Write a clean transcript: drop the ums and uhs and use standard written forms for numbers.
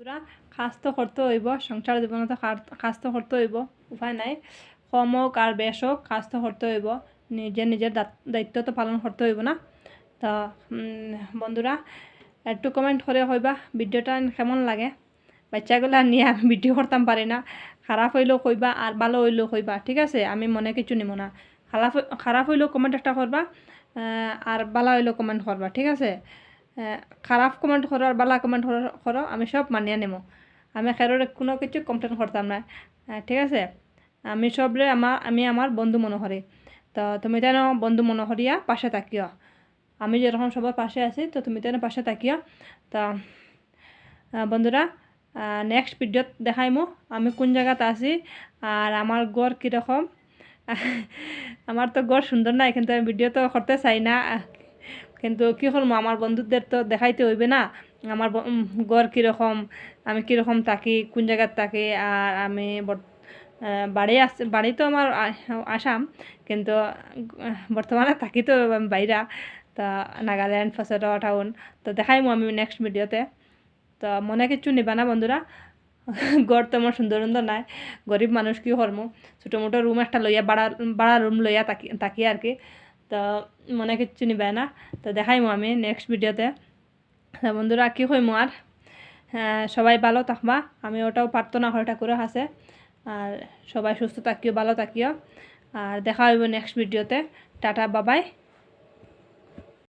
বন্ধুরা কাজ তো করতে হইব, সংসার জীবনে তো কাজ তো করতে হইব, উপায় নাই। কম হোক আর বেশ হোক কাজ তো করতে হইব, নিজের দায়িত্ব তো পালন করতে হইব না। তো বন্ধুরা একটু কমেন্ট করে হইবা ভিডিওটা কেমন লাগে। বাচ্চাগুলা নিয়ে আমি ভিডিও করতাম পারি না, খারাপ হইলেও কইবা আর ভালো হইলেও কইবা, ঠিক আছে? আমি মনে কিছু নিব না। খারাপ হইলেও কমেন্ট একটা করবা, আর ভালো হইলেও কমেন্ট করবা, ঠিক আছে? খারাপ কমেন্ট করো আর বালা কমেন্ট করো, আমি সব মানিয়ে নেব। আমি কারোর কোনো কিছু কমপ্লেন করতাম না, ঠিক আছে? আমি সবরে আমি আমার বন্ধু মনে করি। তো তুমি যেন বন্ধু মনে করিয়া পাশে থাকিও। আমি যেরকম সবার পাশে আছি, তো তুমি যেন পাশে থাকিও। তা বন্ধুরা নেক্সট ভিডিওত দেখাইমু আমি কোন জায়গাতে আছি আর আমার গড় কীরকম। আমার তো গড় সুন্দর নাই, কিন্তু আমি ভিডিও তো করতে চাই না, কিন্তু কী করবো, আমার বন্ধুদের তো দেখাইতে হইবে না আমার গড় কীরকম, আমি কীরকম থাকি, কোন জায়গার থাকি। আর আমি বাড়ি তো আমার আসাম, কিন্তু বর্তমানে থাকি তো বাইরা, তা নাগাল্যান্ড ফসেরা টাউন। তো দেখাইমু আমি নেক্সট ভিডিওতে। তো মনে কিছু নিবা না বন্ধুরা, গড় তো আমার সুন্দর সুন্দর নাই, গরিব মানুষ কি করবো, ছোটো মোটো রুম একটা লইয়া বাড়া রুম লইয়া তাকি আর কি। তো মনে কিচ্ছু নিবে না। তো দেখাইমু আমি নেক্সট ভিডিওতে। বন্ধুরা কি হইমু আর, সবাই ভালো থাকবা, আমি ওটাও প্রার্থনা করে ঠাকুরের কাছে। আর সবাই সুস্থ থাকিও, ভালো থাকিও, আর দেখা হইব নেক্সট ভিডিওতে। টাটা, বাবাই।